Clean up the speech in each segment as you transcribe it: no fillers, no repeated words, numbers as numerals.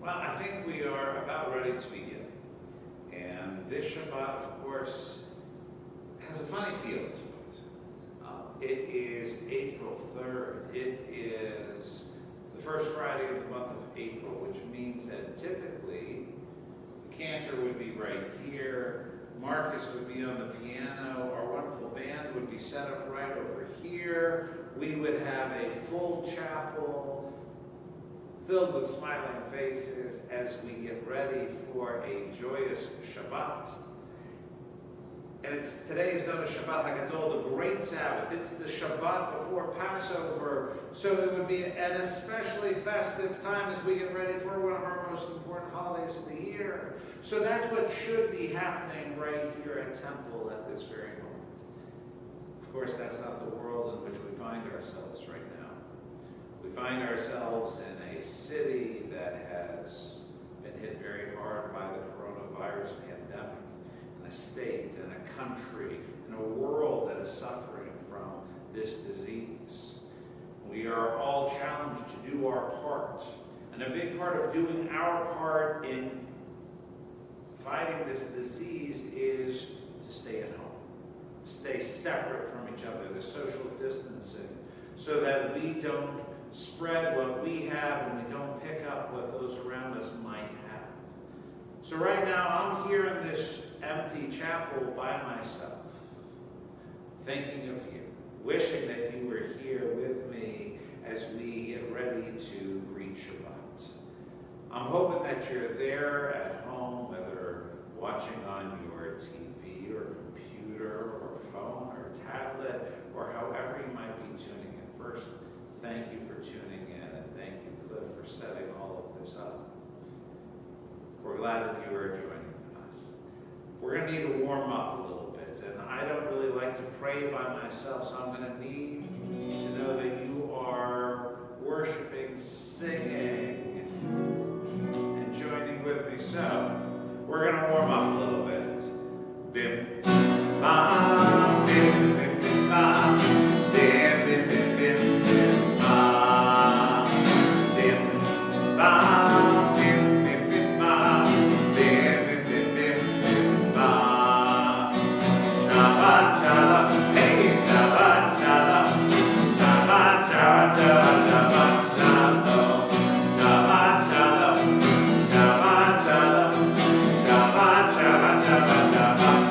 Well, I think we are about ready to begin. And this Shabbat, of course, has a funny feel to it. It is April 3rd. It is the first Friday of the month of April, which means that typically the cantor would be right here, Marcus would be on the piano, our wonderful band would be set up right over here, we would have a full chapel filled with smiling faces as we get ready for a joyous Shabbat. And today is known as Shabbat HaGadol, the great Sabbath. It's the Shabbat before Passover, so it would be an especially festive time as we get ready for one of our most important holidays of the year. So that's what should be happening right here at Temple at this very moment. Of course, that's not the world in which we find ourselves right now. We find ourselves in a city that has been hit very hard by the coronavirus pandemic, in a state, in a country, in a world that is suffering from this disease. We are all challenged to do our part. And a big part of doing our part in fighting this disease is to stay at home, to stay separate from each other, the social distancing, so that we don't spread what we have and we don't pick up what those around us might have. So right now I'm here in this empty chapel by myself, thinking of you, wishing that you were here with me as we get ready to greet Shabbat. I'm hoping that you're there at home, whether watching on your TV or computer or phone or tablet or however you might be tuning in. First, thank you for tuning in, and thank you, Cliff, for setting all of this up. We're glad that you are joining us. We're going to need to warm up a little bit, and I don't really like to pray by myself, so I'm going to need to know that you are worshiping, singing, and joining with me. So, we're going to warm up a little bit. Bim, bam, bim, bim, bim, bam, bim, bim, bim, bim, bim, bam, bim, bam, bim, bim, bim, bam, bim, bim, bim, bim, bim, bam. Shabbat shalom, hey, Shabbat shalom, Shabbat shalom, Shabbat shalom, Shabbat shalom, Shabbat shalom, Shabbat shalom, Shabbat shalom.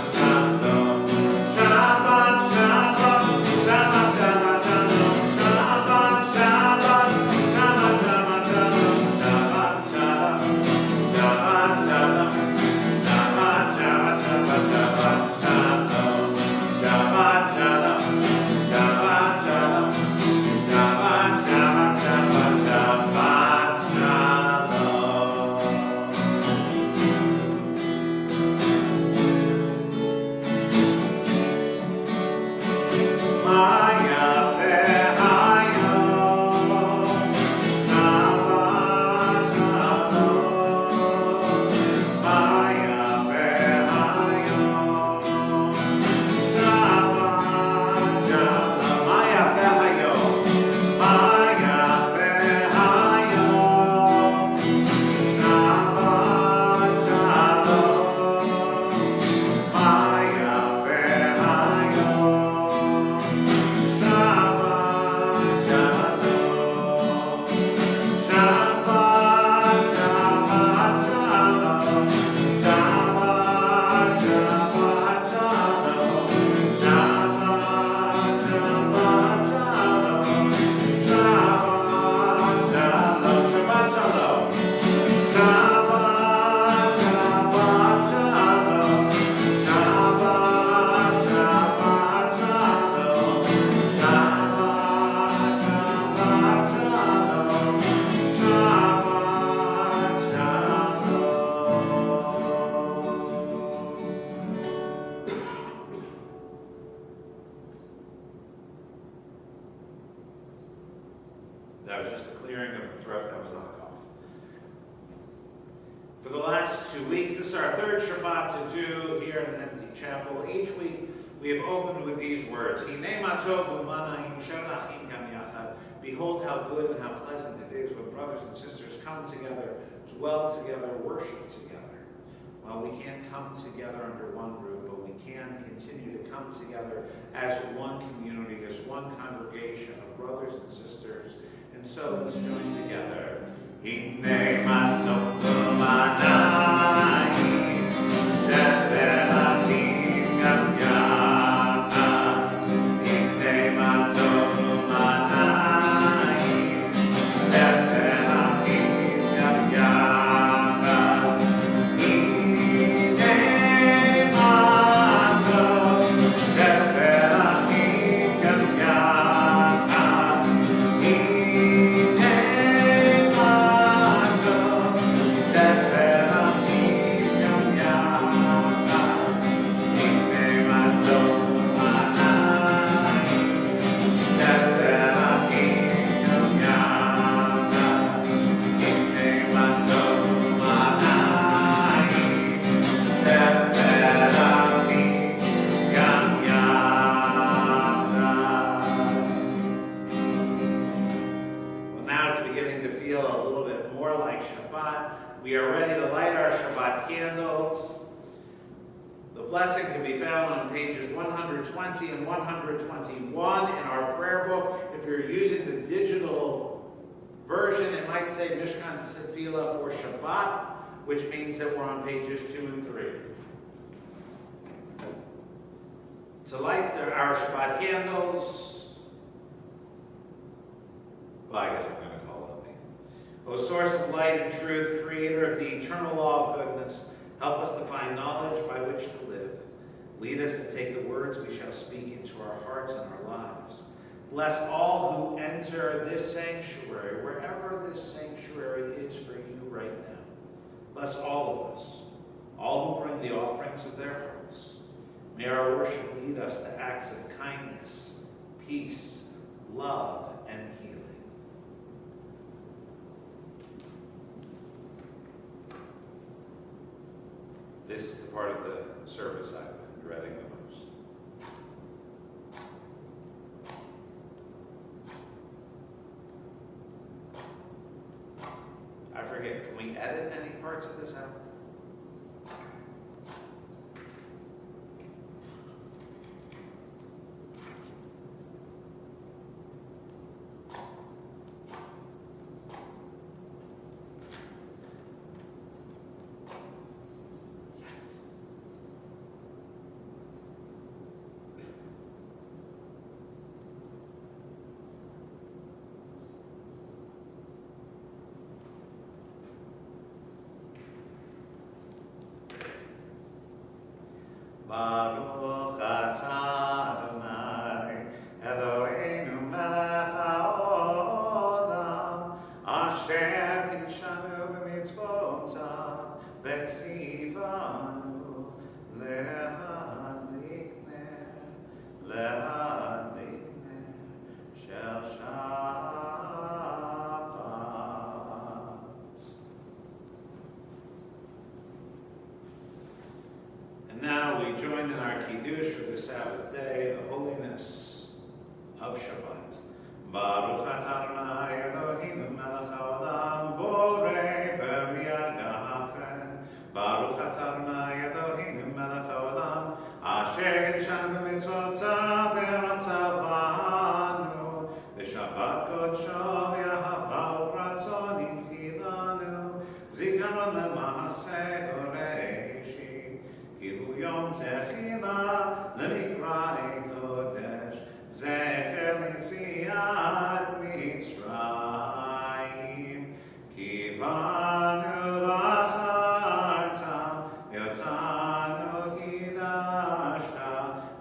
That was just a clearing of the throat. That was not a cough. For the last 2 weeks, this is our third Shabbat to do here in an empty chapel. Each week, we have opened with these words. Behold how good and how pleasant it is when brothers and sisters come together dwell together, worship together. Well, we can't come together under one roof, but we can continue to come together as one community, as one congregation of brothers and sisters. And so let's join together. Hine matzotu manai, she'elachim gam yachad. Hine matzotu manai, she'elachim gam yachad. Hine matzotu, she'elachim gam yachad. We are ready to light our Shabbat candles. The blessing can be found on pages 120 and 121 in our prayer book. If you're using the digital version, it might say Mishkan Tefillah for Shabbat, which means that we're on pages 2 and 3. To light our Shabbat candles, well, I guess I'm going to call on me. O source of light and truth, creator of the eternal law of goodness, help us to find knowledge by which to live. Lead us to take the words we shall speak into our hearts and our lives. Bless all who enter this sanctuary, wherever this sanctuary is for you right now. Bless all of us, all who bring the offerings of their hearts. May our worship lead us to acts of kindness, peace, love, and healing. This is the part of the service I've been dreading the most. I forget, can we edit any parts of this out? Baruch atah Adonai, Eloheinu melech haolam, asher kiddushanu b'mitzvotav, v'tzivanu lehadlik ner shel Shabbat. And now we join in our Kiddush for the Sabbath day, the holiness of Shabbat. Baruch atah Adonai Eloheinu melech haolam, borei beria gafen. Baruch atah Adonai Eloheinu melech haolam, asher kiddushanu b'mitzvotav v'ratzavanu, v'shabbat kodsho v'yahava u'ratzon inchilanu, zikaron lema'aseh v'reishi. Kibu yom techila lemikrai kodesh, zecher litziat Mitzrayim. Kivanu v'acharta, yotanu kidashta,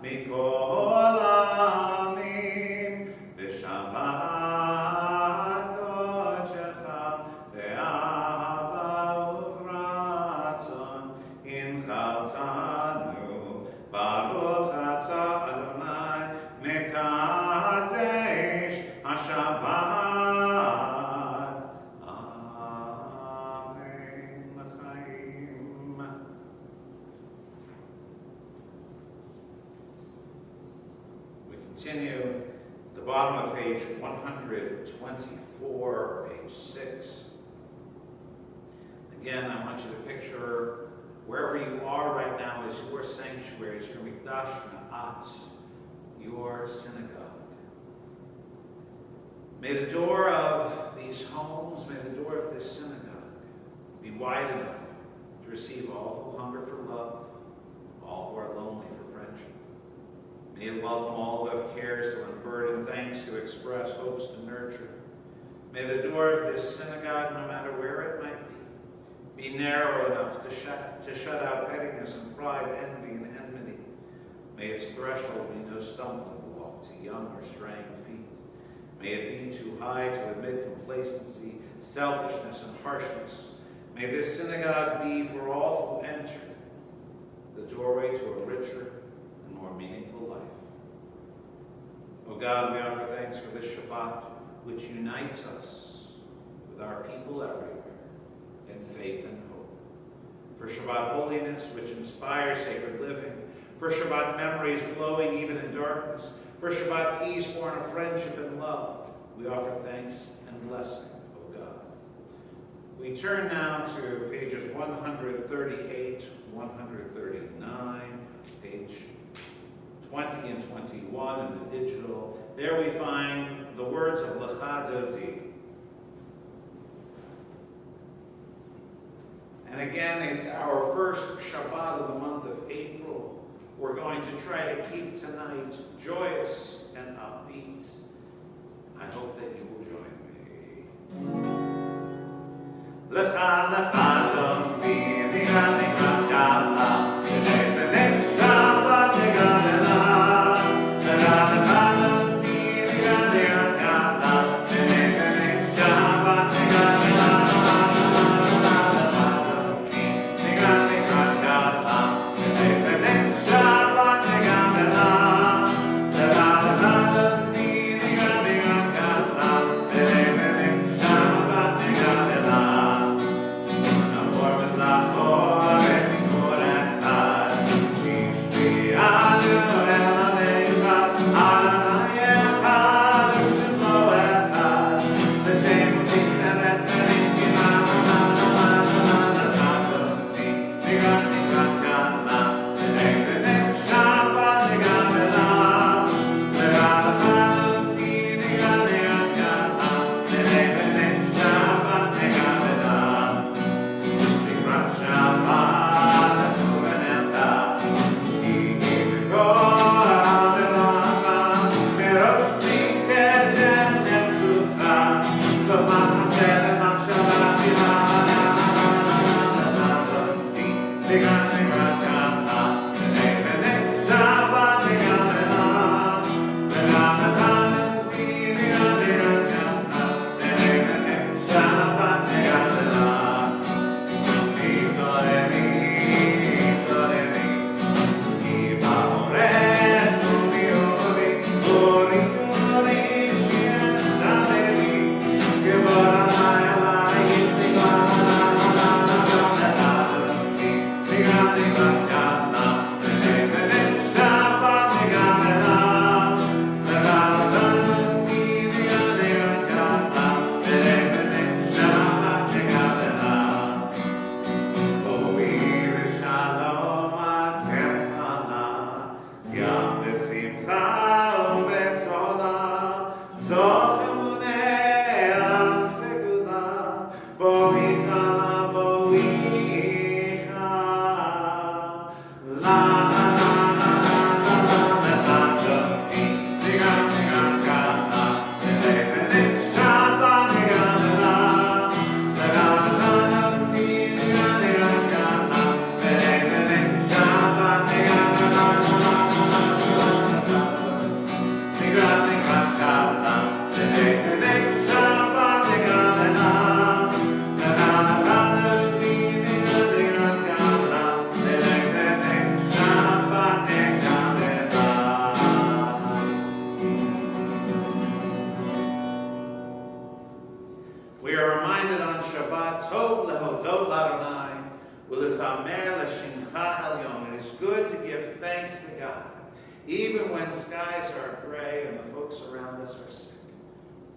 mikol amim, v'shabbat kodshecha, ve'ahava uvratzon, inchaltanu, Baruch atah Adonai, mekadesh ha-Shabbat. Amen. L'chaim. We continue at the bottom of page 124, page 6. Again, I want you to picture wherever you are right now as your sanctuary, as your mikdash ma'at, your synagogue. May the door of these homes, may the door of this synagogue be wide enough to receive all who hunger for love, all who are lonely for friendship. May it welcome all who have cares to unburden, thanks to express, hopes to nurture. May the door of this synagogue, no matter where it might be narrow enough to shut out pettiness and pride, envy and enmity. May its threshold be no stumbling block to young or straying feet. May it be too high to admit complacency, selfishness, and harshness. May this synagogue be, for all who enter, the doorway to a richer and more meaningful life. O God, we offer thanks for this Shabbat, which unites us with our people everywhere in faith and hope. For Shabbat holiness, which inspires sacred living. For Shabbat memories glowing even in darkness. For Shabbat peace born of friendship and love. We offer thanks and blessing, O God. We turn now to pages 138, 139, page 20 and 21 in the digital. There we find the words of Lecha Dodi. And again, it's our first Shabbat of the month of April. We're going to try to keep tonight joyous and upbeat. I hope that you will join me. Lecha, lecha, Dodi, lecha, lecha, gala, lecha, Shabbat, lecha, lecha, lecha, Dodi, lecha, lecha, gala, lecha, Shabbat, lecha, even when skies are gray and the folks around us are sick.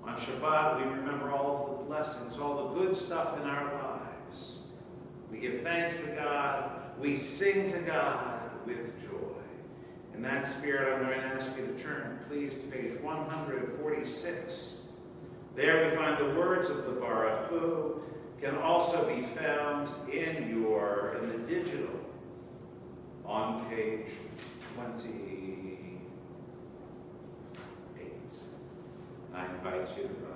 On Shabbat, we remember all of the blessings, all the good stuff in our lives. We give thanks to God. We sing to God with joy. In that spirit, I'm going to ask you to turn, please, to page 146. There we find the words of the Baruch Hu, can also be found in the digital on page 28. I invite you to rise.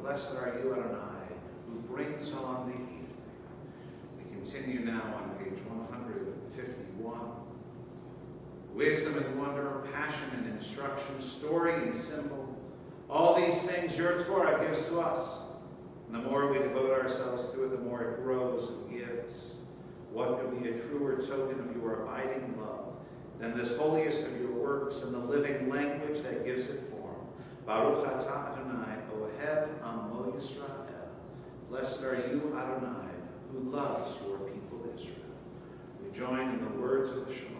Blessed are you, Adonai, who brings on the evening. We continue now on page 151. Wisdom and wonder, passion and instruction, story and symbol, all these things your Torah gives to us. And the more we devote ourselves to it, the more it grows and gives. What could be a truer token of your abiding love than this holiest of your works and the living language that gives it form? Baruch atah Adonai, Ohev Amo Yisrael. Blessed are you, Adonai, who loves your people Israel. We join in the words of the Sherman.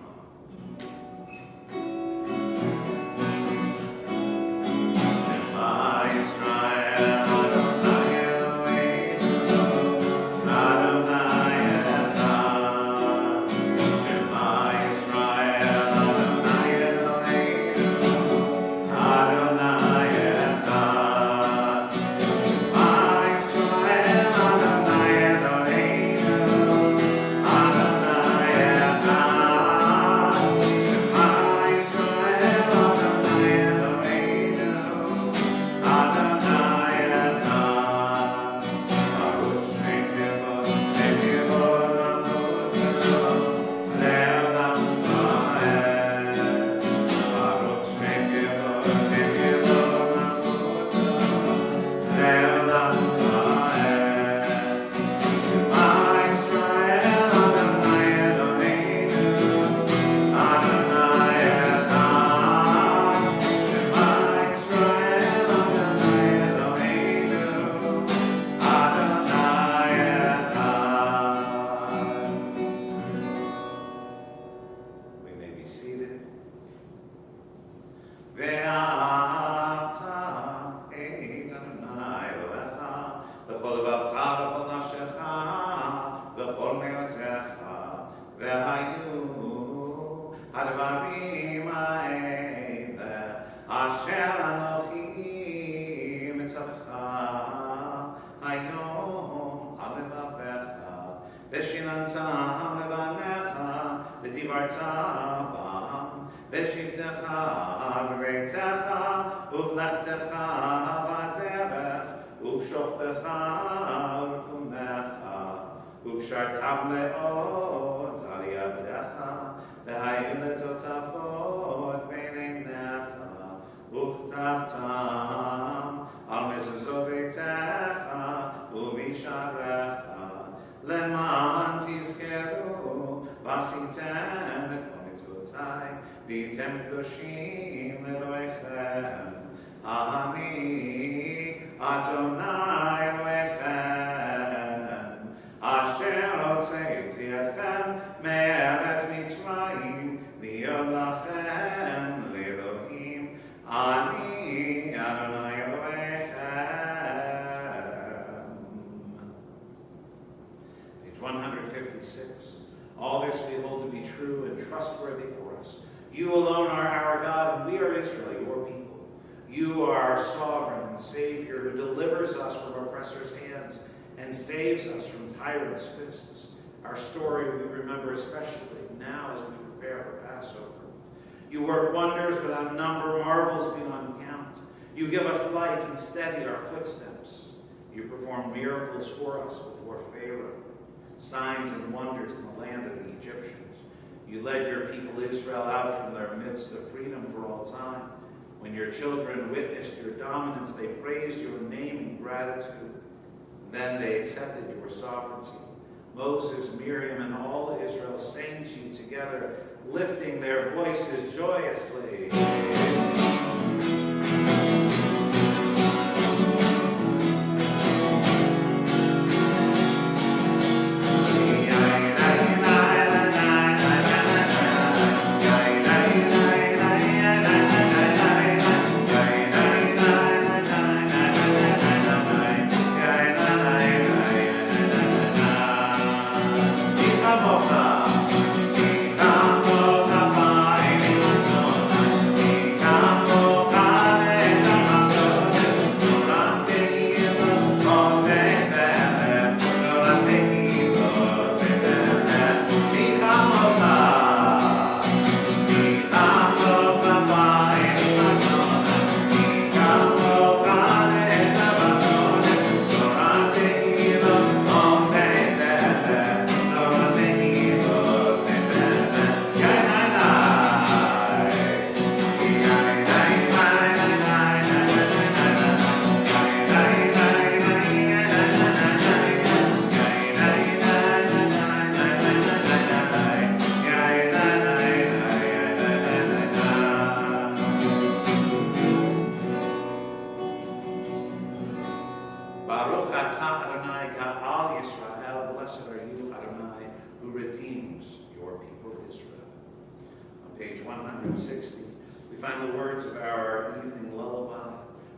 Asher Anochi Mitzavcha Hayom Al Levavecha Veshinantam Levanecha V'divarta Bam Veshivtecha V'reitecha Uvlechtecha V'aderech Uvshochbecha Uvkumecha Uvshartam Le'ot Al Yadecha V'hayu Letotavot B'neinecha Uvtavtam Al Mezuzot Beitecha Uvisharecha Leman Tizkeru Vasitem Et Mitzvotai V'item Kedoshim Elohechem Ani Adonai Elohechem Asher Hotzeiti Etchem Me'eret Mitzrayim Li'od Lachem L'Elohim Ani Adonai Elohechem. Page 156. All this we hold to be true and trustworthy for us. You alone are our God, and we are Israel, your people. You are our sovereign and Savior who delivers us from oppressors' hands and saves us from tyrants' fists. Our story we remember especially now as we prepare for Passover. You work wonders without number, marvels beyond count. You give us life and steady our footsteps. You perform miracles for us before Pharaoh, signs and wonders in the land of the Egyptians. You led your people Israel out from their midst to freedom for all time. When your children witnessed your dominance, they praised your name in gratitude. Then they accepted your sovereignty. Moses, Miriam, and all Israel sang to you together, lifting their voices joyously. Page 160, we find the words of our evening lullaby.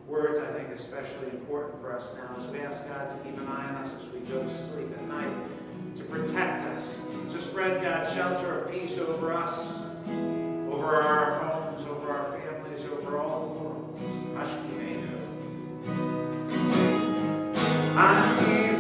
Words I think especially important for us now as we ask God to keep an eye on us as we go to sleep at night, to protect us, to spread God's shelter of peace over us, over our homes, over our families, over all the world. Ashkeneinu. Ashkeneinu.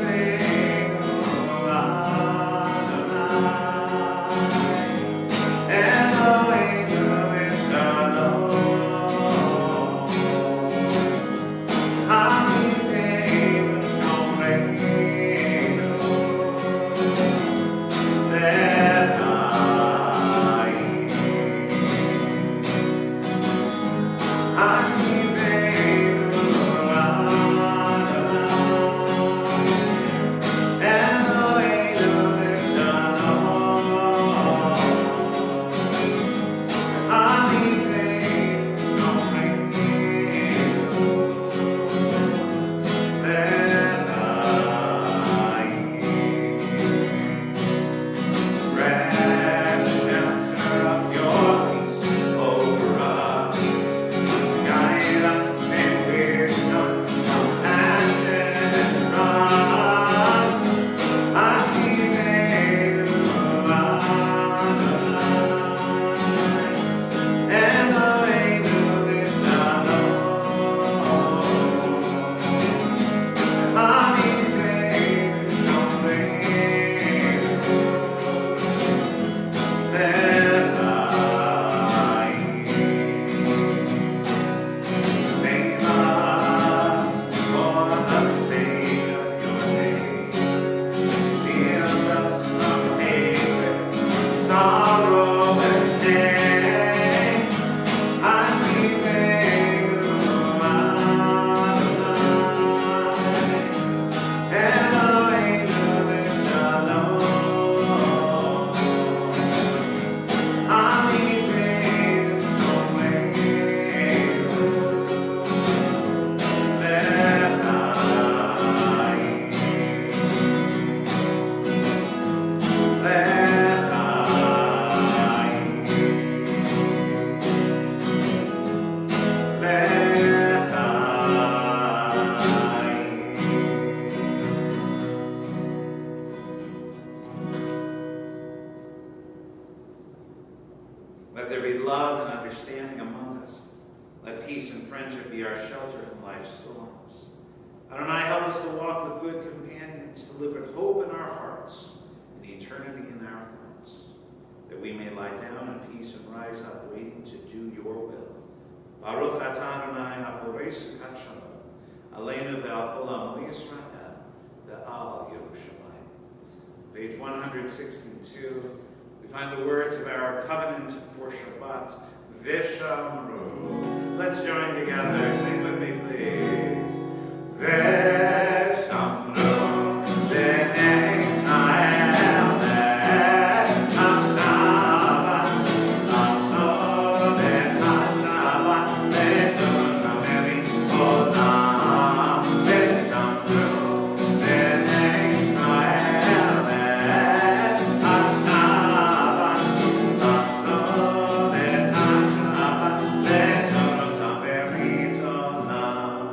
friendship be our shelter from life's storms. Adonai, help us to walk with good companions, to live with hope in our hearts and eternity in our thoughts, that we may lie down in peace and rise up waiting to do your will. Baruch atah Adonai haporesu kat shalom, aleinu ve'al kol amo Yisrael, ve'al Yerushalayim. Page 162, we find the words of our covenant for Shabbat, Vishamru. Let's join together. Sing with me, please. Vishamru, B'nei Israel, Ve'Hashavat, Asod et Hashavat, Ve'Torah Merit Olam. Vishamru, B'nei Israel, Ve'Hashavat, Asod et Hashavat, Ve'Torah Merit Olam.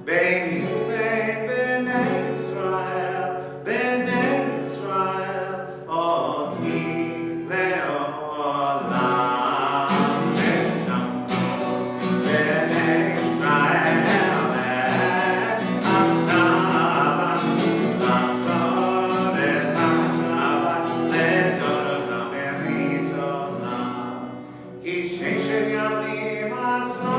Beini uvein b'nei Israel, oti le'olam. Vishamru b'nei Israel, ve'Hashavat, asod et Hashavat, le'torah merit olam. Ki sheshet yamim asa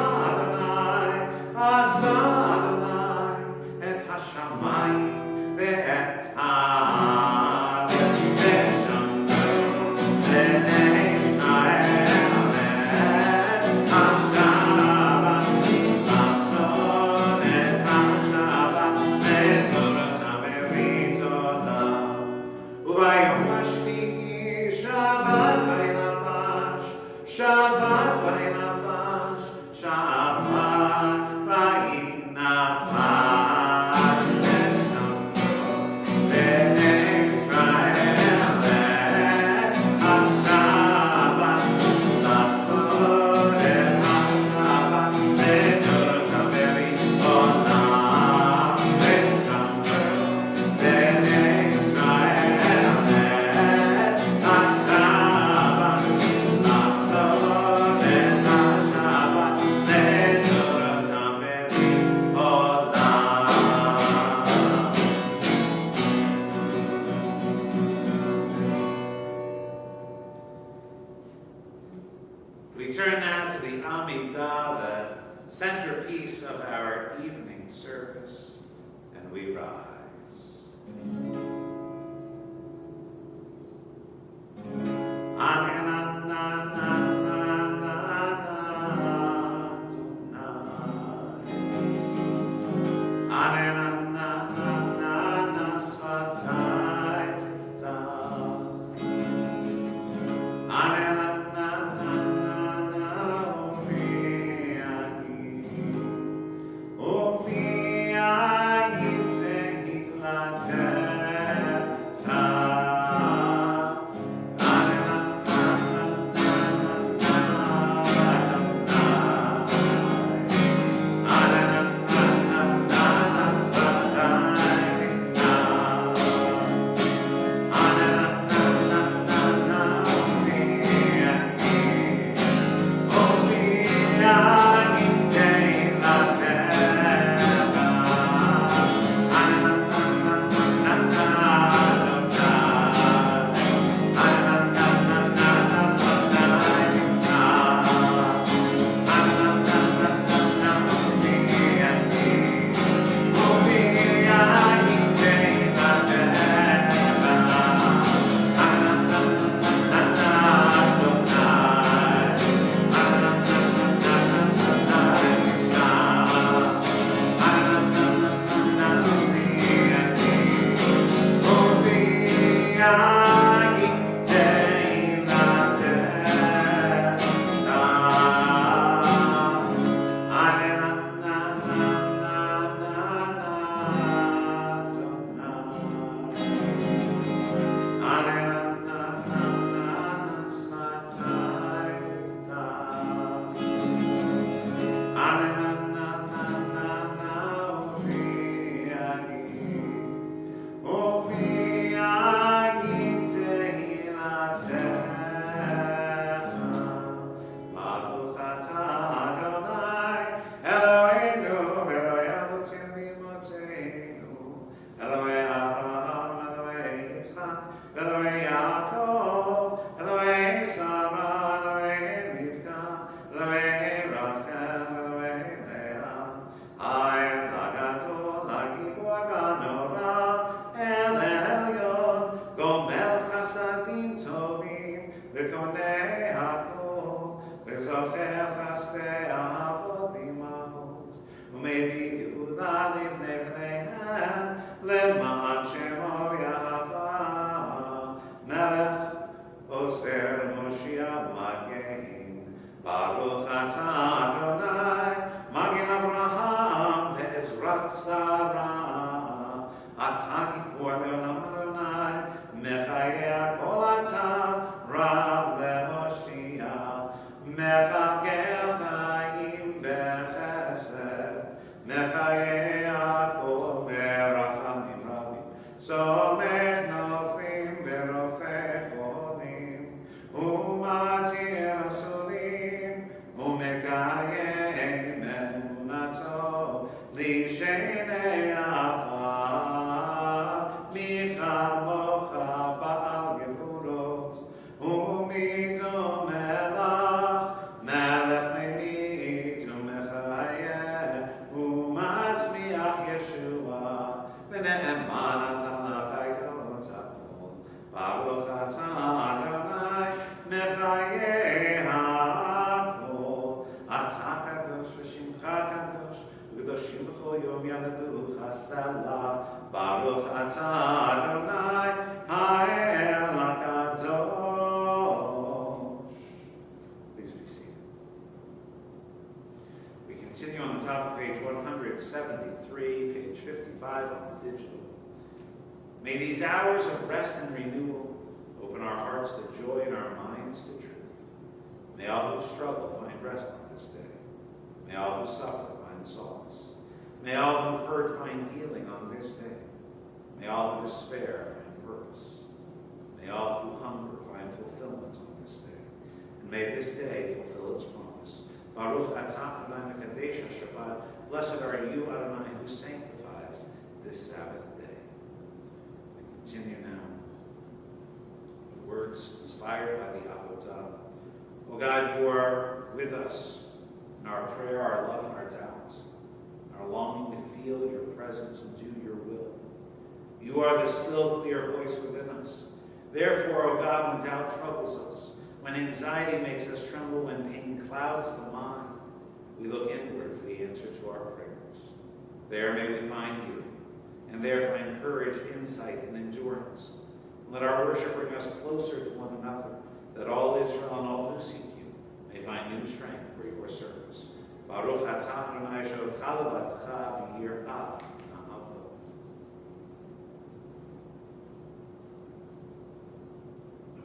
Adonai, et hashamayim ve'et haaretz. Vishamru b'nei Israel, ve'Hashavat, asod et Hashavat, le'torah merit olam. U'bayom hashvi'i Shabbat v'navash, Shabbat v'navash, Shabbat v'navash. Vishamru b'nei Israel, ve'Hashavat, asod et Hashavat, le'torah merit olam. Vishamru b'nei Israel, ve'Hashavat, asod et Hashavat, le'torah merit olam. We turn now to the Amidah, the centerpiece of our evening service, and we rise. ומביא גאולה לבני בניהם, למען שמו יהבה. מלך עוזר מושיע מגן, ברוך אתה אדוני, מגן אברהם ועזרת שרה. אתה גיבור לעולם אדוני, מחיה כל אתה, רב להושיע, מחכה חיים בחסד, מחיה כל מרחמים רבים, סומך נופלים ורופא חולים, ומתיר אסורים, ומקיים אמונתו, לשני עפר. מי כמוך בעל גבורות, ומי דומה לך, מלך ממית ומחיה, ומצמיח ישועה, ונאמן אתה לחיות הכל. ברוך אתה אדוני, מחיה הכל. אתה קדוש ושמך קדוש, וקדושים בכל יום ילדוך סלה. ברוך אתה אדוני, האל הקדוש. Please be seated. We continue on the top of page 173, page 55 on the digital. May these hours of rest and renewal open our hearts to joy and our minds to truth. May all who struggle find rest on this day. May all who suffer find solace. May all who hurt find healing on this day. May all who despair find purpose. May all who hunger find fulfillment on this day. And may this day fulfill its promise. Baruch atah Adonai mekadesh Shabbat. Blessed are you, Adonai, who sanctifies this Sabbath day. We continue now with words inspired by the Avodah. Oh God, you are with us in our prayer, our love, and our doubts, our longing to feel your presence and do your will. You are the still, clear voice within us. Therefore, O God, when doubt troubles us, when anxiety makes us tremble, when pain clouds the mind, we look inward for the answer to our prayers. There may we find you, and there find courage, insight, and endurance. Let our worship bring us closer to one another, that all Israel and all who seek you may find new strength for your service. Baruch atah Adonai sholcha levatcha b'yirah na'avo.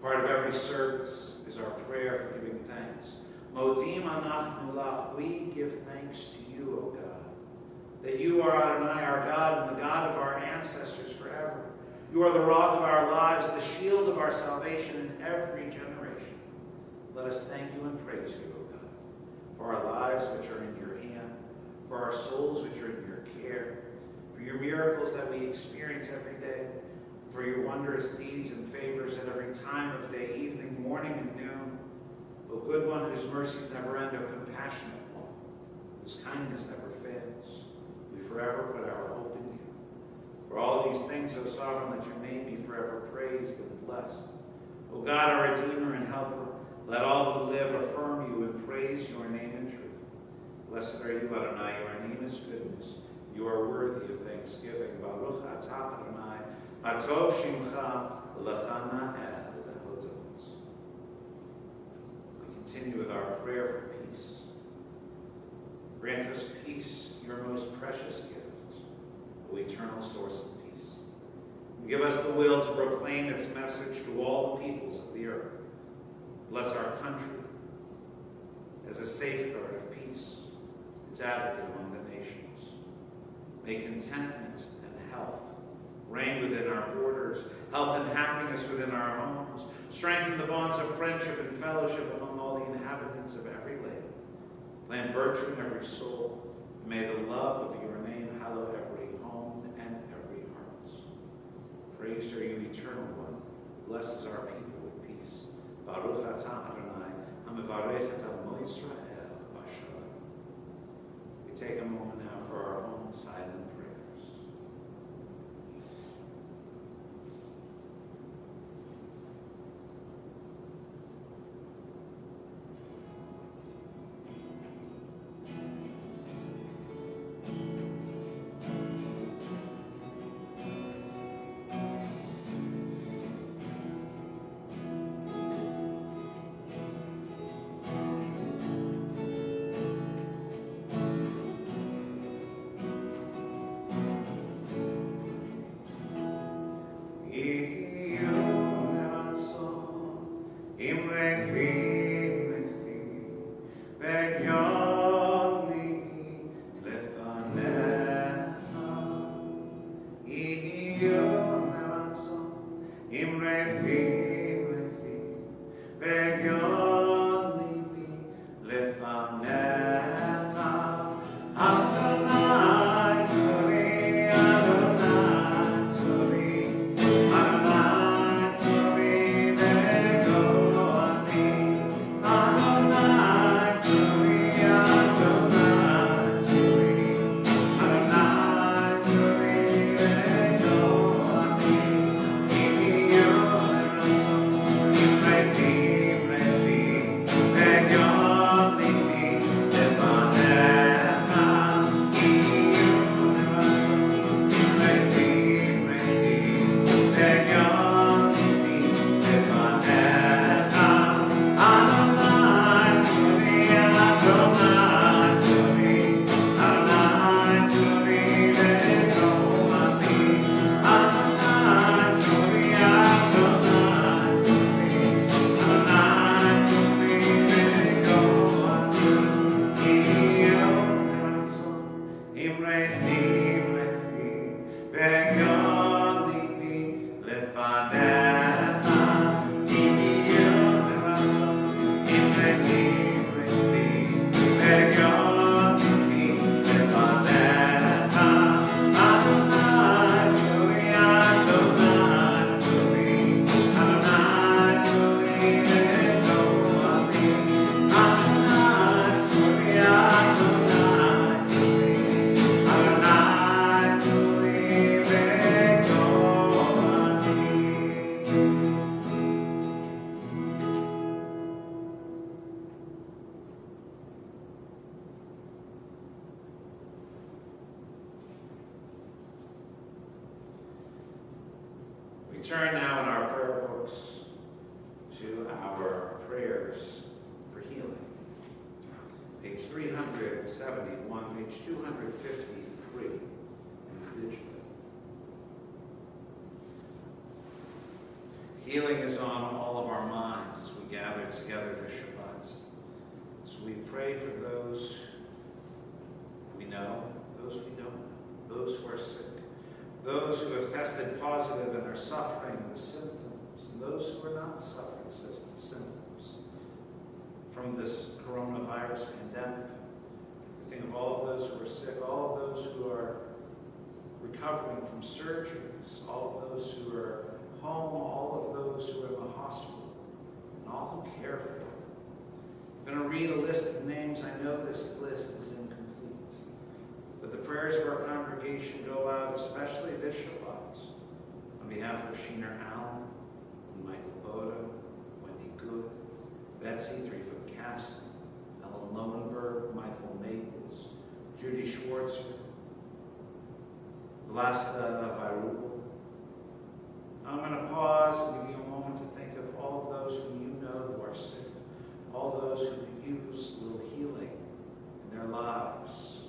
Part of every service is our prayer for giving thanks. Modim anachnu lach, we give thanks to you, O God, that you are Adonai, our God, and the God of our ancestors forever. You are the rock of our lives, the shield of our salvation in every generation. Let us thank you and praise you, O God, for our lives which are in your hand, for our souls which are in your care, for your miracles that we experience every day, for your wondrous deeds and favors at every time of day, evening, morning, and noon. O good one, whose mercies never end, O compassionate one, whose kindness never fails, we forever put our hope in you. For all these things, O sovereign, let your name be forever praised and blessed. O God, our Redeemer and Helper, let all who live affirm you and praise your name in truth. Blessed are you, Adonai, your name is goodness. You are worthy of thanksgiving. Baruch atah Adonai, atov shimcha lechana el lehodot. We continue with our prayer for peace. Grant us peace, your most precious gift, O eternal source of peace. And give us the will to proclaim its message to all the peoples of the earth. Bless our country as a safeguard of peace, its advocate among the nations. May contentment and health reign within our borders, health and happiness within our homes, strengthen the bonds of friendship and fellowship among all the inhabitants of every land. Plant virtue in every soul. May the love of your name hallow every home and every heart. Praise are you, eternal one, who blesses our people with peace. Baruch atah Adonai, hamivarech et amo Yisrael b'shalom. We take a moment now for our own silent prayers. We turn now in our prayer books to our prayers for healing. Page 371, page 253 in the digital. Healing is on all of our minds as we gather together this Shabbat. So we pray for those we know, those we don't know, those who are sick, those who have tested positive and are suffering the symptoms, and those who are not suffering symptoms from this coronavirus pandemic. We think of all of those who are sick, all of those who are recovering from surgeries, all of those who are home, all of those who are in the hospital, and all who care for them. I'm going to read a list of names. I know this list is incomplete. But the prayers of our congregation go out, especially this Shabbat, on behalf of Sheener Allen, Michael Boda, Wendy Good, Betsy 3-Foot Castle, Ellen Lowenberg, Michael Maples, Judy Schwartzer, Vlasta Vairubel. I'm going to pause and give you a moment to think of all of those whom you know who are sick, all those who could use a little healing in their lives.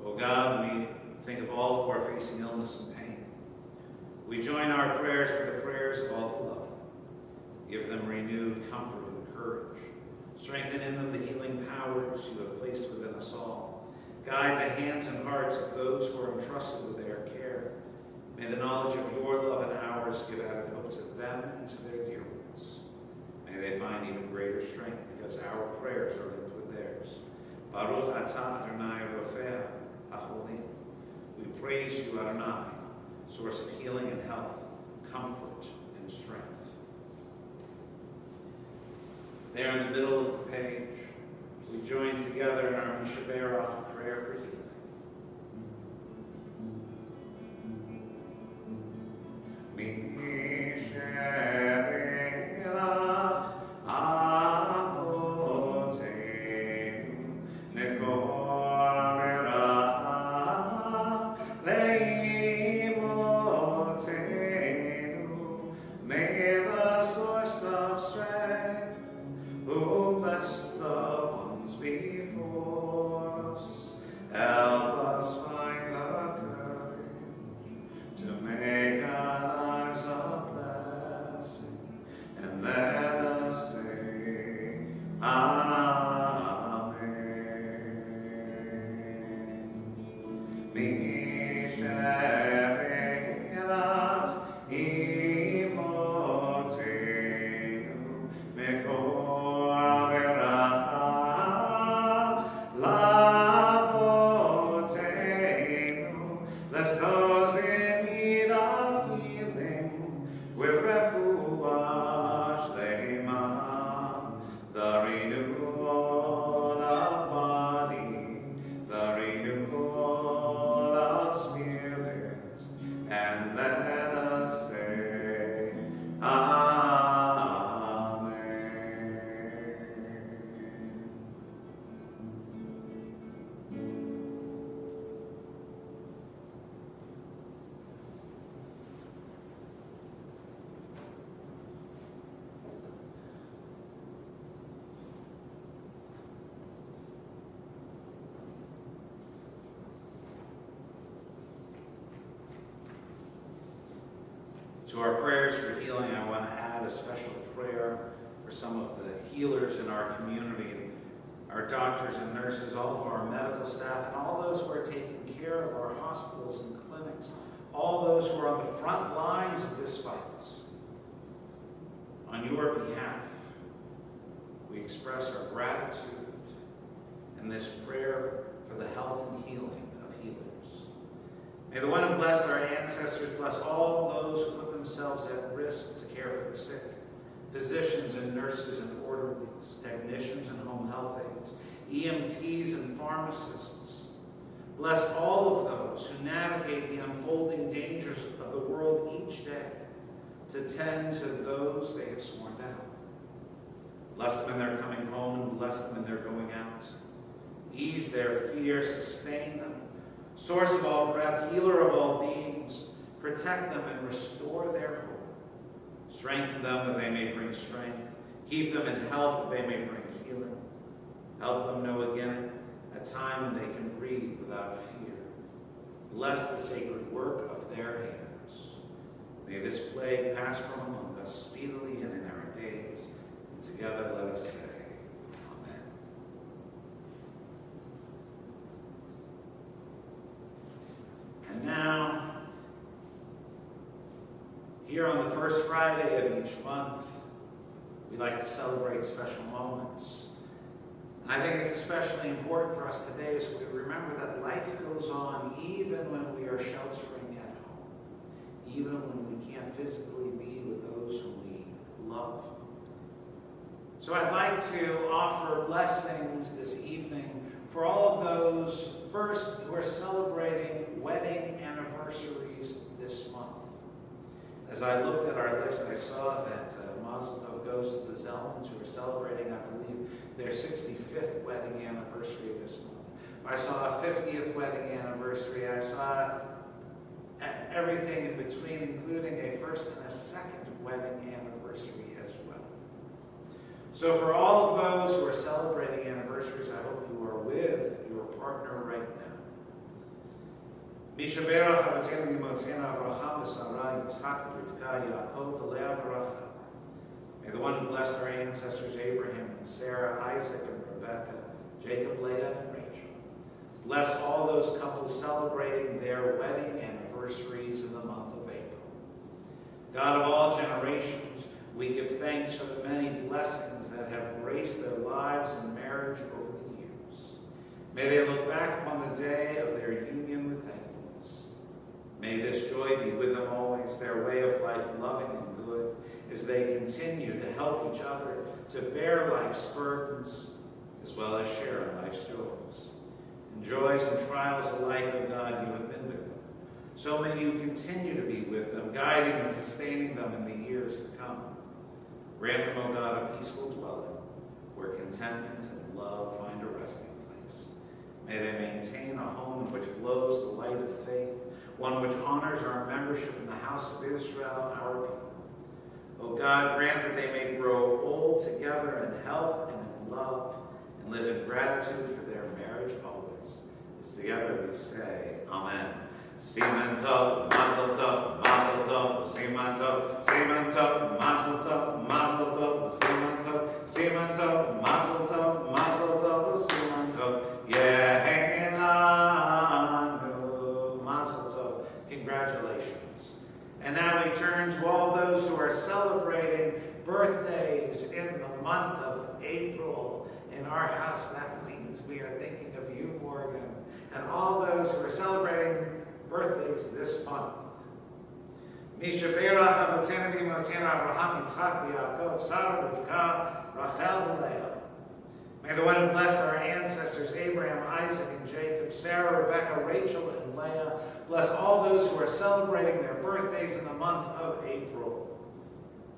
Oh God, we think of all who are facing illness and pain. We join our prayers with the prayers of all who love them. Give them renewed comfort and courage. Strengthen in them the healing powers you have placed within us all. Guide the hands and hearts of those who are entrusted with their care. May the knowledge of your love and ours give added hope to them and to their dear ones. May they find even greater strength because our prayers are linked with theirs. Baruch atah Adonai Rofea HaCholim. We praise you, Adonai, source of healing and health, comfort and strength. There in the middle of the page, we join together in our Mishaberach prayer for healing. Who To our prayers for healing, I want to add a special prayer for some of the healers in our community, our doctors and nurses, all of our medical staff, and all those who are taking care of our hospitals and clinics, all those who are on the front lines of this fight. On your behalf, we express our gratitude in this prayer for the health and healing of healers. May the one who blessed our ancestors bless all those who put themselves at risk to care for the sick, physicians and nurses and orderlies, technicians and home health aides, EMTs and pharmacists. Bless all of those who navigate the unfolding dangers of the world each day to tend to those they have sworn down. Bless them in their coming home and bless them in their going out. Ease their fear, sustain them. Source of all breath, healer of all beings, protect them and restore their hope. Strengthen them that they may bring strength. Keep them in health that they may bring healing. Help them know again a time when they can breathe without fear. Bless the sacred work of their hands. May this plague pass from among us speedily and in our days. And together let us say, Amen. And now, here on the first Friday of each month, we like to celebrate special moments. And I think it's especially important for us today as we remember that life goes on even when we are sheltering at home, even when we can't physically be with those whom we love. So I'd like to offer blessings this evening for all of those, first, who are celebrating wedding anniversaries this month. As I looked at our list, I saw that Mazel Tov goes to the Zellmans, who are celebrating, I believe, their 65th wedding anniversary this month. I saw a 50th wedding anniversary. I saw everything in between, including a first and a second wedding anniversary as well. So for all of those who are celebrating anniversaries, I hope you are with your partner right now. Mishaberach Avotenu V'Imotenu Avraham v'Sarah Yitzchak v'Rivka Yaakov v'Leah v'Rachel. May the one who blessed our ancestors Abraham and Sarah, Isaac and Rebekah, Jacob, Leah and Rachel, bless all those couples celebrating their wedding anniversaries in the month of April. God of all generations, we give thanks for the many blessings that have graced their lives and marriage over the years. May they look back upon the day of their union with thankfulness. May this joy be with them always, their way of life loving and good, as they continue to help each other to bear life's burdens, as well as share in life's joys. In joys and trials alike, O God, you have been with them. So may you continue to be with them, guiding and sustaining them in the years to come. Grant them, O God, a peaceful dwelling, where contentment and love find a resting place. May they maintain a home in which glows the light of faith, one which honors our membership in the house of Israel, our people. O God, grant that they may grow old together in health and in love, and live in gratitude for their marriage always. As together we say, Amen. Siman Tov, Mazel Tov, Mazel Tov, Siman Tov, Siman Tov, Mazel Tov, Mazel Tov, Siman Tov, Siman Tov, Mazel Tov, Mazel Tov, Siman Tov, Yehelanu, Mazel Tov. Congratulations. And now we turn to all those who are celebrating birthdays in the month of April. In our house, that means we are thinking of you, Morgan, and all those who are celebrating birthdays this month. Mishaberach Avotenu V'Imotenu Avraham Yitzchak v'Yaakov Sarah Rivka Rachel v'Leah. May the one who blessed our ancestors Abraham, Isaac, and Jacob, Sarah, Rebekah, Rachel, and Leah, bless all those who are celebrating their birthdays in the month of April.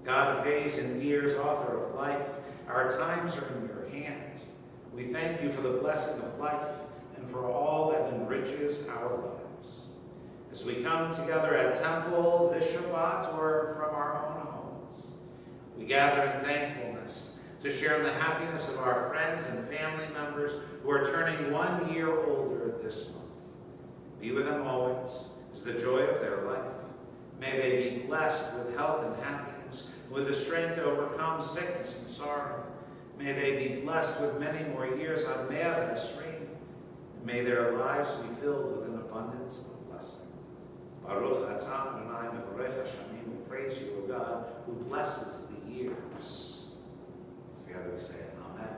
God of days and years, author of life, our times are in your hands. We thank you for the blessing of life and for all that enriches our lives. As we come together at temple this Shabbat or from our own homes, we gather in thankfulness to share in the happiness of our friends and family members who are turning 1 year older this month. Be with them always as the joy of their life May they be blessed with health and happiness, with the strength to overcome sickness and sorrow. May they be blessed with many more years on Me'av Esrim. May their lives be filled with an abundance of blessing. Baruch atah Adonai mevorech hashamim. We praise you, O God, who blesses the years. Together we say Amen.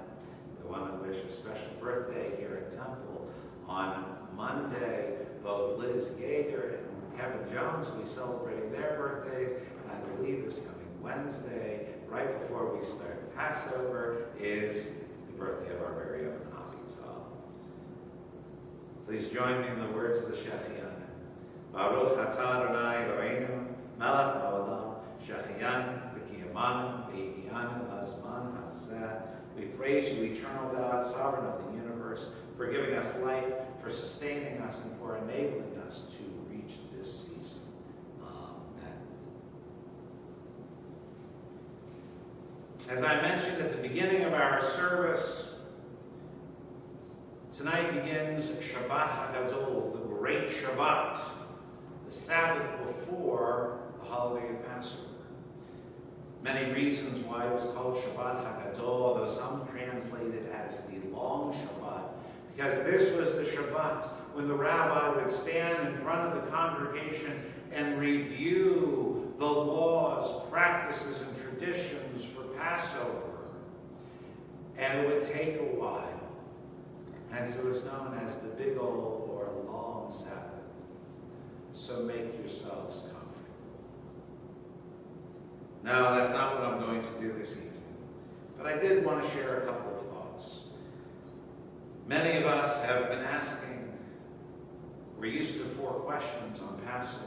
We want to wish a special birthday here at Temple on Monday. Both Liz Yeager and Kevin Jones will be celebrating their birthdays, and I believe this coming Wednesday, right before we start Passover, is the birthday of our very own Avital. Please join me in the words of the Shechian. Baruch atah Adonai Eloheinu, melech haolam, shechianu v'kiyamanu v'higianu lazman hazeh. We praise you, eternal God, sovereign of the universe, for giving us life, for sustaining us, and for enabling us to reach this season. Amen. As I mentioned at the beginning of our service, tonight begins Shabbat HaGadol, the great Shabbat, the Sabbath before the holiday of Passover. Many reasons why it was called Shabbat HaGadol, although some translate it as the Long Shabbat, because this was the Shabbat when the rabbi would stand in front of the congregation and review the laws, practices, and traditions for Passover. And it would take a while. Hence it was known as the Big Old or Long Sabbath. So make yourselves comfortable. No, that's not what I'm going to do this evening. But I did want to share a couple of thoughts. Many of us have been asking, we're used to the 4 questions on Passover.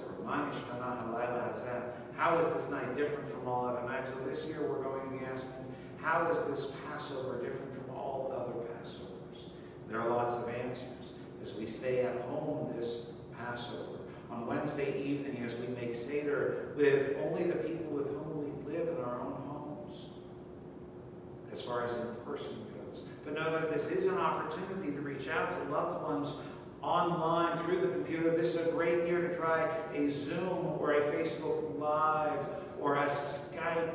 How is this night different from all other nights? Well, this year we're going to be asking, how is this Passover different from all other Passovers? There are lots of answers as we stay at home this Passover. On Wednesday evening, as we make Seder with only the people with whom we live in our own homes, as far as in person goes. But know that this is an opportunity to reach out to loved ones online through the computer. This is a great year to try a Zoom or a Facebook Live or a Skype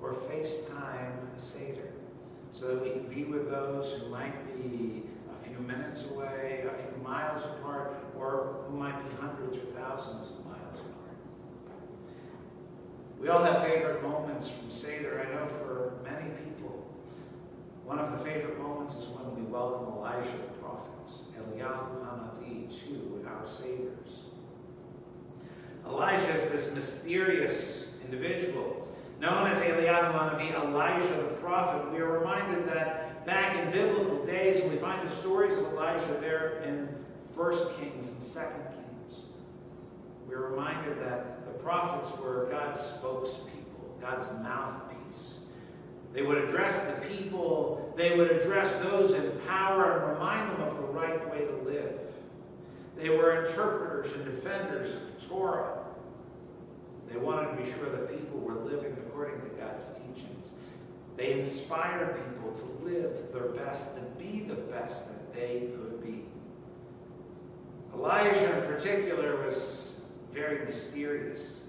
or FaceTime Seder, so that we can be with those who might be a few minutes away, a few miles apart, or who might be hundreds or thousands of miles apart. We all have favorite moments from Seder. I know for many people, one of the favorite moments is when we welcome Elijah the prophets, Eliyahu Hanavi, to our Seders. Elijah is this mysterious individual known as Eliyahu Hanavi, Elijah the prophet. We are reminded that back in biblical days, when we find the stories of Elijah there in 1 Kings and 2 Kings, we're reminded that the prophets were God's spokespeople, God's mouthpiece. They would address the people, they would address those in power and remind them of the right way to live. They were interpreters and defenders of Torah. They wanted to be sure that people were living according to God's teachings. They inspired people to live their best and be the best that they could be. Elijah in particular was very mysterious.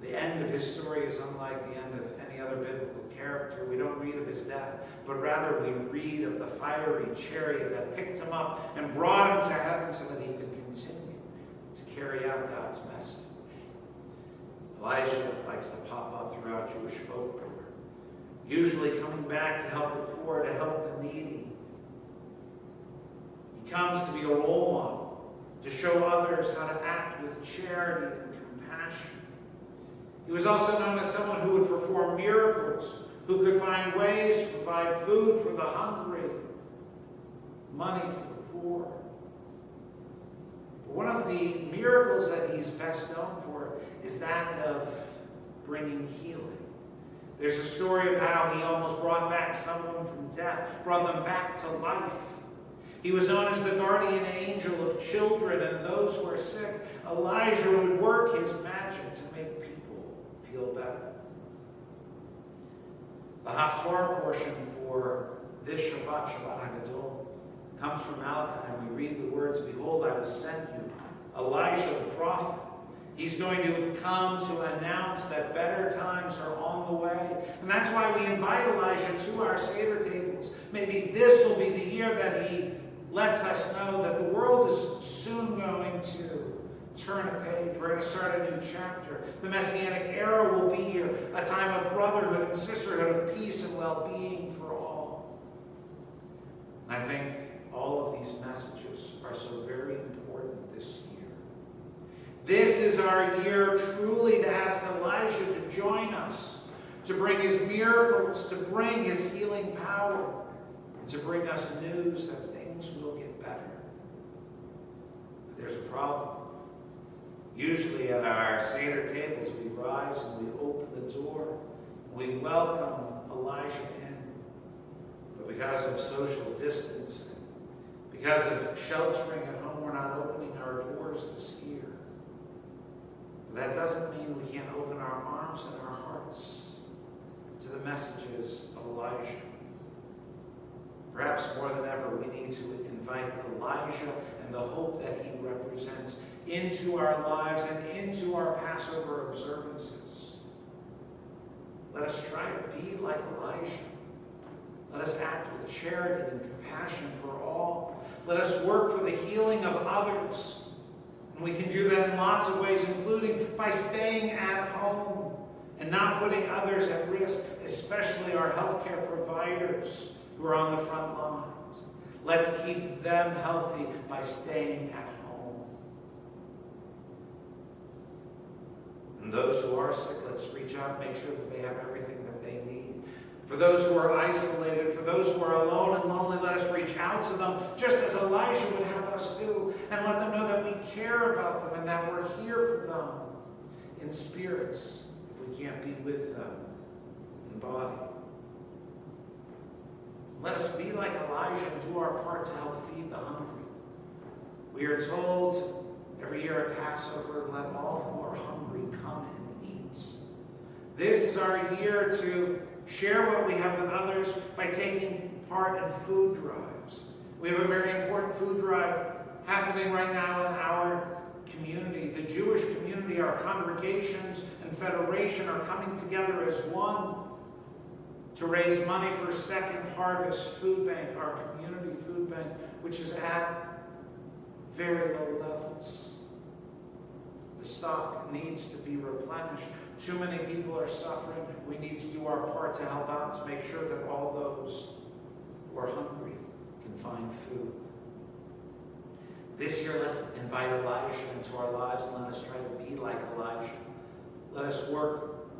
The end of his story is unlike the end of any other biblical character. We don't read of his death, but rather we read of the fiery chariot that picked him up and brought him to heaven so that he could continue to carry out God's message. Elijah likes to pop up throughout Jewish folklore, usually coming back to help the poor, to help the needy. He comes to be a role model, to show others how to act with charity and compassion. He was also known as someone who would perform miracles, who could find ways to provide food for the hungry, money for the poor. But one of the miracles that he's best known for is that of bringing healing. There's a story of how he almost brought back someone from death, brought them back to life. He was known as the guardian angel of children and those who are sick. Elijah would work his magic to make people feel better. The Haftorah portion for this Shabbat, Shabbat HaGadol, comes from Malachi, and we read the words, "Behold, I will send you Elijah the prophet. He's going to come to announce that better times are on the way. And that's why we invite Elijah to our Seder tables. Maybe this will be the year that he lets us know that the world is soon going to turn a page. We're going to start a new chapter. The Messianic era will be here, a time of brotherhood and sisterhood, of peace and well-being for all. And I think all of these messages are so very important this year. This is our year truly to ask Elijah to join us, to bring his miracles, to bring his healing power, and to bring us news that things will get better. But there's a problem. Usually at our Seder tables, we rise and we open the door, and we welcome Elijah in. But because of social distancing, because of sheltering at home, we're not opening our doors this year. That doesn't mean we can't open our arms and our hearts to the messages of Elijah. Perhaps more than ever, we need to invite Elijah and the hope that he represents into our lives and into our Passover observances. Let us try to be like Elijah. Let us act with charity and compassion for all. Let us work for the healing of others. And we can do that in lots of ways, including by staying at home and not putting others at risk, especially our healthcare providers who are on the front lines. Let's keep them healthy by staying at home. And those who are sick, let's reach out and make sure that they have everything that they need. For those who are isolated, for those who are alone and lonely, let us reach out to them, just as Elijah would have us do, and let them know that we care about them and that we're here for them in spirits, if we can't be with them in body. Let us be like Elijah and do our part to help feed the hungry. We are told every year at Passover, let all who are hungry come and eat. This is our year to share what we have with others by taking part in food drives. We have a very important food drive happening right now in our community. The Jewish community, our congregations and federation are coming together as one to raise money for Second Harvest Food Bank, our community food bank, which is at very low levels. The stock needs to be replenished. Too many people are suffering. We need to do our part to help out, to make sure that all those who are hungry can find food. This year, let's invite Elijah into our lives and let us try to be like Elijah. Let us work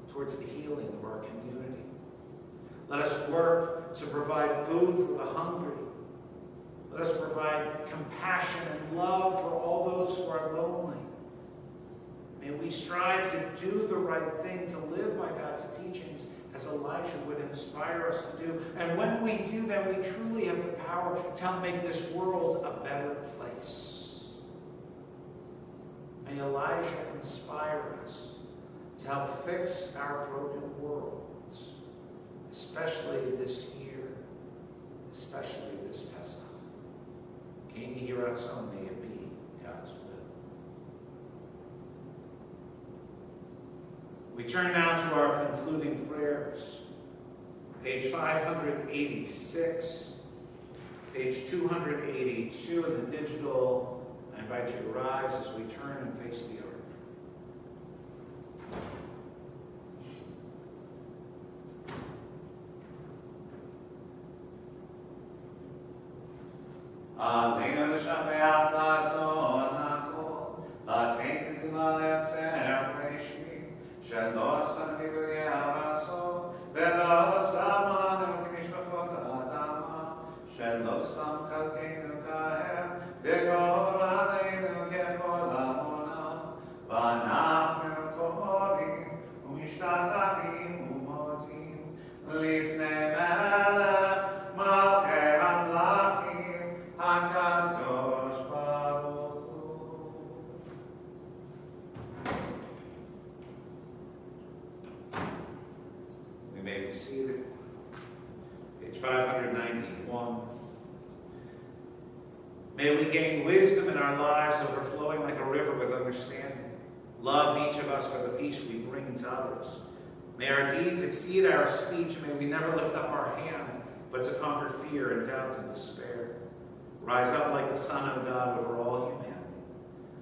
towards the healing of our community. Let us work to provide food for the hungry. Let us provide compassion and love for all those who are lonely. May we strive to do the right thing, to live by God's teachings as Elijah would inspire us to do. And when we do that, we truly have the power to help make this world a better place. May Elijah inspire us to help fix our broken worlds, especially this year, especially this Pesach. Can you hear us? Oh, may it be God's will. We turn now to our concluding prayers. Page 586, page 282 in the digital. I invite you to rise as we turn and face the earth. Aleinu l'shabeach la'aton ha'kol, la'atzin k'tila le'atzer reishim, shelo samni v'ye'aratzo, ve'lo samanu k'mishpachot ha'adama, shelo sam chalkeinu ka'em, v'gor aleinu k'chol ha'monam, v'anachnu kohorim, u'mishtachavim u'modim, lifnei melech malchei hamlachim, HaKadosh Baruch Hu. We may be seated. Page 591. May we gain wisdom in our lives, overflowing like a river with understanding. Love each of us for the peace we bring to others. May our deeds exceed our speech. May we never lift up our hand, but to conquer fear and doubt and despair. Rise up like the Son of God over all humanity.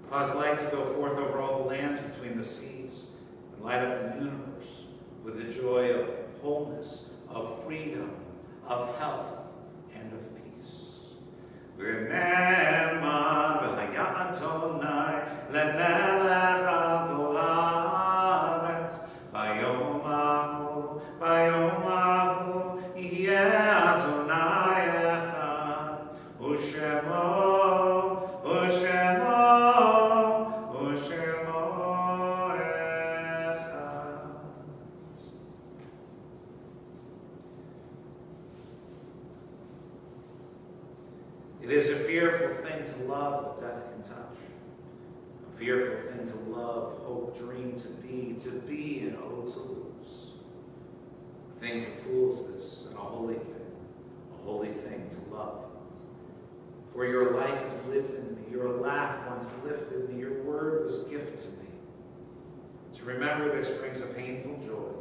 Cause light to go forth over all the lands between the seas, and light up the universe with the joy of wholeness, of freedom, of health, and of peace. V'ne'eman v'haya Adonai lemelech al kol haaretz, bayom hahu yihyeh Adonai echad, u'shemo It is a fearful thing to love what death can touch. A fearful thing to love, hope, dream, to be and oh to lose. A thing for fools this, and a holy thing to love. For your life has lived in me, your laugh once lifted me, your word was gift to me. To remember this brings a painful joy.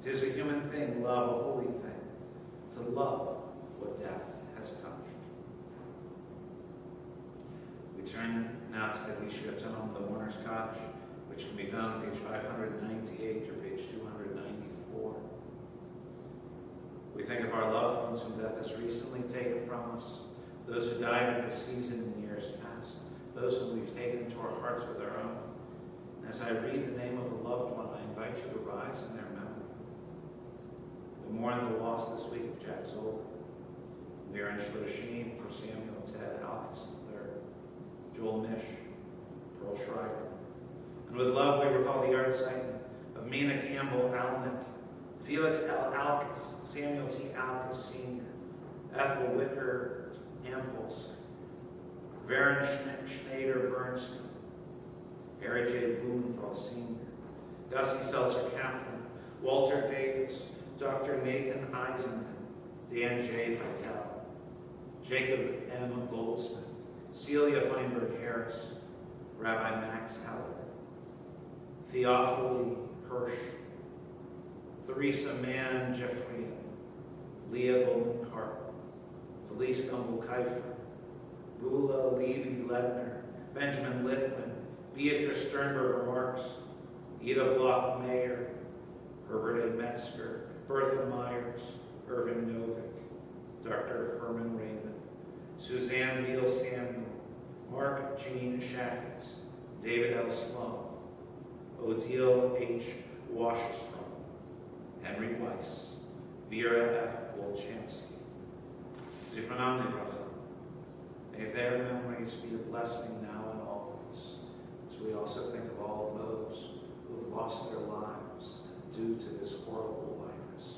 It is a human thing, love, a holy thing, to love what death has touched. We turn now to Elisha Tom, the Mourner's Cottage, which can be found on page 598 or page 294. We think of our loved ones whom death has recently taken from us, those who died in this season in years past, those whom we've taken into our hearts with our own. And as I read the name of a loved one, I invite you to rise in their memory. We mourn the loss this week of Jack Zoller. We are in Shloshim for Samuel Ted Alkis III, Joel Mish, Pearl Schreiber. And with love we recall the art sighting of Mina Campbell Alanick, Felix L. Alkis, Samuel T. Alkis Sr., Ethel Wicker Amples, Varen Schneider Bernstein, Harry J. Blumenthal Sr., Gussie Seltzer Kaplan, Walter Davis, Dr. Nathan Eisenman, Dan J. Feitel, Jacob M. Goldsmith, Celia Feinberg Harris, Rabbi Max Heller, Theophily Hirsch, Theresa Mann Jeffrian, Leah Goldman Carp, Felice Gumbel Kiefer, Bula Levy Ledner, Benjamin Litwin, Beatrice Sternberger Marks, Ida Bloch Mayer, Herbert A. Metzger, Bertha Myers, Irvin Novick, Dr. Herman Raymond, Suzanne Neal Samuel, Mark Jean Shackett, David L. Sloan, Odile H. Wasserstrom, Henry Weiss, Vera F. Wolchansky. Zifranam Livracha. May their memories be a blessing now and always, as we also think of all of those who have lost their lives due to this horrible virus.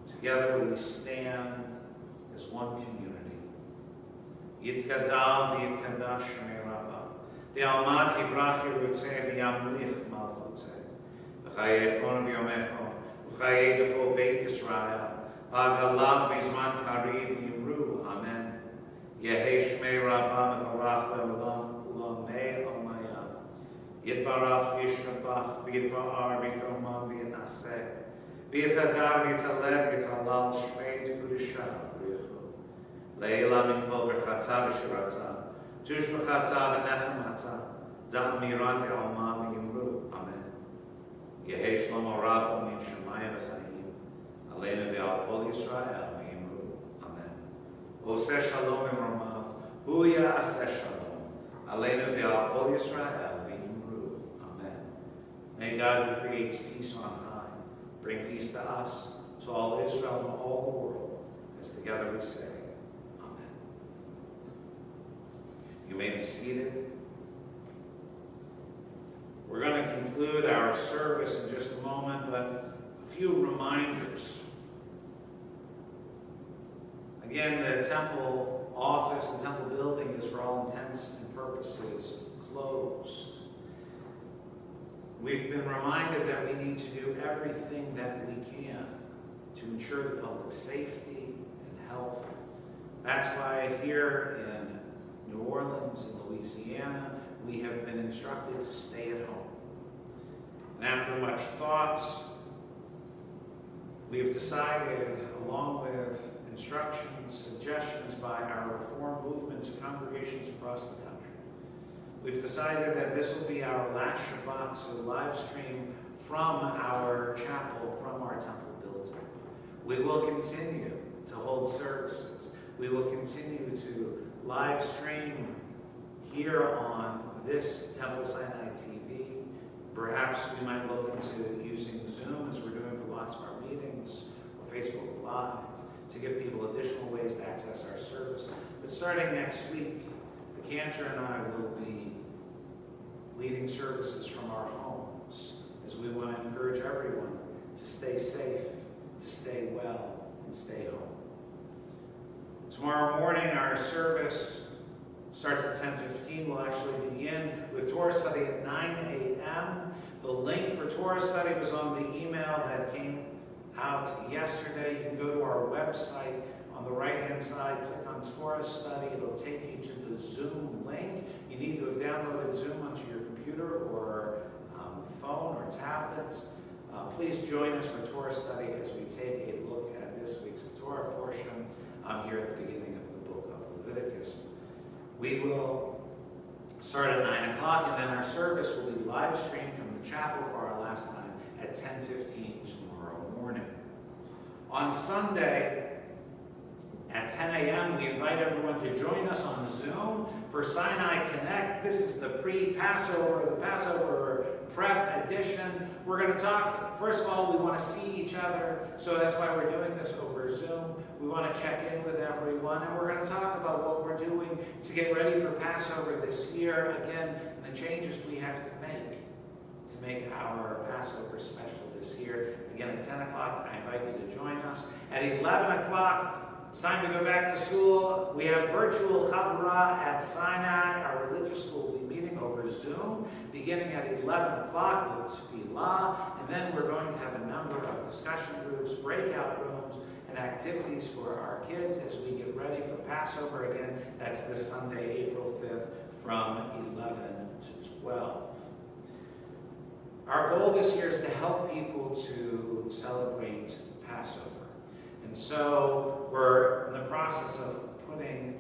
Together we stand as one community. Yitkadal v'yitkadash shemei Rabba, v'almat yivrach yirutzeh v'yamlich malchutzeh, v'chayechon v'yomechon, v'chayedecho beit Yisrael, v'agalam v'zman kariv yimru, amen. Yehi shmei Rabba mevarach le'olam, u'lamei almayam. Yitbarach v'yishtabach, v'yitba'ar v'yitromam v'yinaseh, v'yitadar v'yitaleh v'yitalal shmei t'kudishah. Leila min kol berchata v'shirata, tush b'chata v'nechemata, da'amiran v'alma v'yimru, amen. Yehi shlomo rabbo min shemayim v'chayim, aleinu v'al kol Yisrael v'yimru, amen. Oseh shalom v'mormav, hu ya'aseh shalom, aleinu v'al kol Yisrael v'yimru, amen. May God who creates peace on high bring peace to us, to all Israel and all the world, as together we say, you may be seated. We're going to conclude our service in just a moment, but a few reminders. Again, the temple office, the temple building is for all intents and purposes closed. We've been reminded that we need to do everything that we can to ensure the public safety and health. That's why here in New Orleans and Louisiana, we have been instructed to stay at home. And after much thought, we have decided, along with instructions, suggestions by our Reform movement to congregations across the country, we've decided that this will be our last Shabbat to live stream from our chapel, from our temple building. We will continue to hold services. We will continue to live stream here on this Temple Sinai TV. Perhaps we might look into using Zoom, as we're doing for lots of our meetings, or Facebook Live, to give people additional ways to access our service. But starting next week, the cantor and I will be leading services from our homes, as we want to encourage everyone to stay safe, to stay well, and stay home. Tomorrow morning, our service starts at 10:15. We'll actually begin with Torah study at 9 a.m. The link for Torah study was on the email that came out yesterday. You can go to our website. On the right-hand side, click on Torah study. It'll take you to the Zoom link. You need to have downloaded Zoom onto your computer or phone or tablet. Please join us for Torah study as we take a look at this week's Torah portion here at the beginning of the book of Leviticus. We will start at 9 o'clock, and then our service will be live streamed from the chapel for our last time at 10:15 tomorrow morning. On Sunday at 10 a.m., we invite everyone to join us on Zoom for Sinai Connect. This is the pre-Passover, the Passover prep edition. We're going to talk, first of all, we want to see each other, so that's why we're doing this over Zoom. We want to check in with everyone, and we're going to talk about what we're doing to get ready for Passover this year. Again, the changes we have to make our Passover special this year. Again, at 10 o'clock, I invite you to join us. At 11 o'clock, it's time to go back to school. We have virtual Chavurah at Sinai. Our religious school will be meeting over Zoom, beginning at 11 o'clock with Tefillah, and then we're going to have a number of discussion groups, breakout rooms, and activities for our kids as we get ready for Passover. Again, that's this Sunday, April 5th, from 11 to 12. Our goal this year is to help people to celebrate Passover. And so we're in the process of putting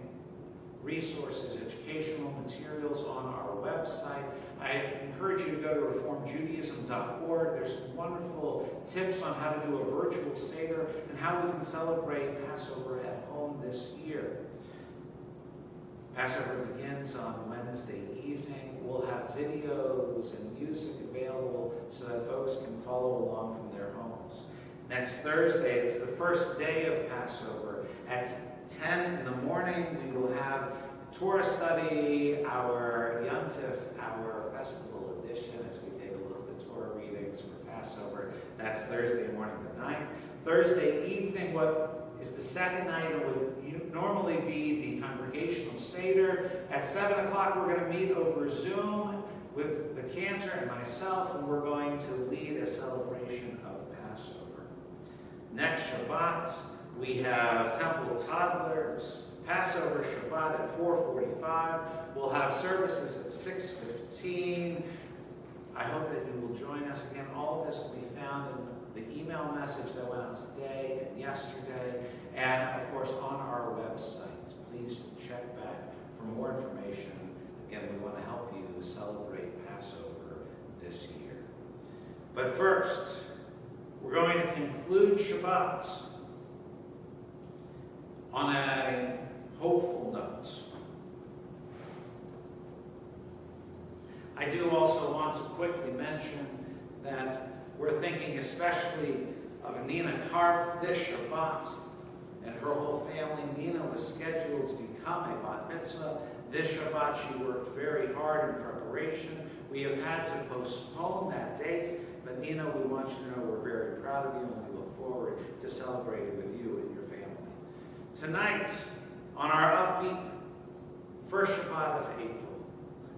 resources, educational materials on our website. I encourage you to go to reformjudaism.org. There's some wonderful tips on how to do a virtual Seder and how we can celebrate Passover at home this year. Passover begins on Wednesday evening. We'll have videos and music available so that folks can follow along from their homes. Next Thursday, it's the first day of Passover. At 10 in the morning, we will have Torah study, our Yontif, our festival edition, as we take a look at the Torah readings for Passover. That's Thursday morning the 9th. Thursday evening, what is the second night, it would normally be the congregational Seder. At 7 o'clock, we're going to meet over Zoom with the cantor and myself, and we're going to lead a celebration of Passover. Next Shabbat, we have Temple Toddlers, Passover Shabbat at 4:45. We'll have services at 6:15. I hope that you will join us. Again, all of this will be found in the email message that went out today and yesterday, and of course on our website. Please check back for more information. Again, we want to help you celebrate Passover this year. But first, we're going to conclude Shabbat on a hopeful note. I do also want to quickly mention that we're thinking especially of Nina Karp this Shabbat and her whole family. Nina was scheduled to become a bat mitzvah. This Shabbat she worked very hard in preparation. We have had to postpone that date. But Nina, we want you to know we're very proud of you, and we look forward to celebrating with you and your family. Tonight, on our upbeat first Shabbat of April,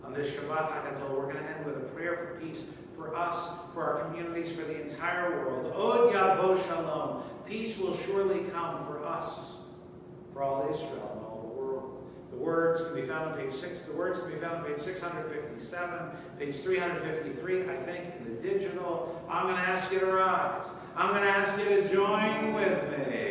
on this Shabbat HaGadol, we're going to end with a prayer for peace for us, for our communities, for the entire world. Od Yavo Shalom. Peace will surely come for us, for all Israel and all the world. The words can be found on page 6. The words can be found on page 657, page 353, I think, in the digital. I'm going to ask you to rise. I'm going to ask you to join with me.